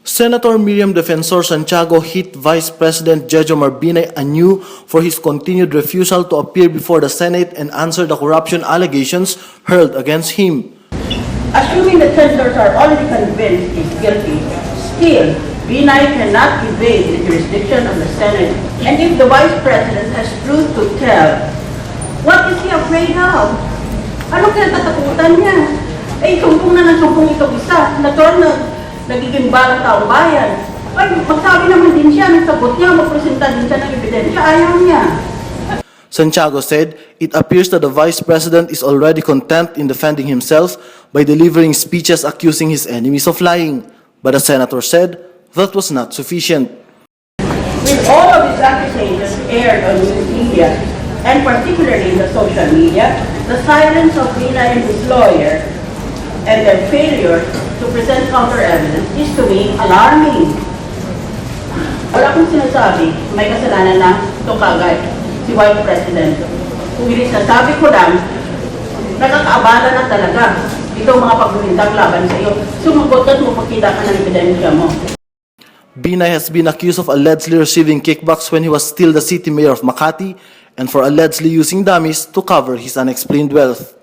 Senator Miriam Defensor Santiago hit Vice President Jejomar Binay anew for his continued refusal to appear before the Senate and answer the corruption allegations hurled against him. Assuming the senators are already convinced he's guilty, still, Binay cannot evade the jurisdiction of the Senate. And if the Vice President has truth to tell, what is he afraid of? Ano kaya tatakutan niya? Sumpong na ng sumpong itong isa, nagiging balang taong bayan. Ay, magsabi naman din siya, nagsagot niya, magpresenta din siya ng ebidensya, ayaw niya. Santiago said it appears that the Vice President is already content in defending himself by delivering speeches accusing his enemies of lying. But the Senator said that was not sufficient. With all of these accusations aired on news media, and particularly in the social media, the silence of Binay and his lawyer and their failure to present counter-evidence is to me alarming. Wala akong sinasabi, may kasalanan na ito kagad, si Vice President. Kung sinasabi ko lang, nakakaabala na talaga itong mga pagbulintang laban sa iyo. Sumagot at magpakita ka ng ebidensya mo. Binay has been accused of allegedly receiving kickbacks when he was still the city mayor of Makati and for allegedly using dummies to cover his unexplained wealth.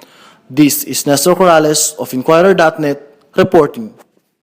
This is Nestor Corrales of Inquirer.net reporting.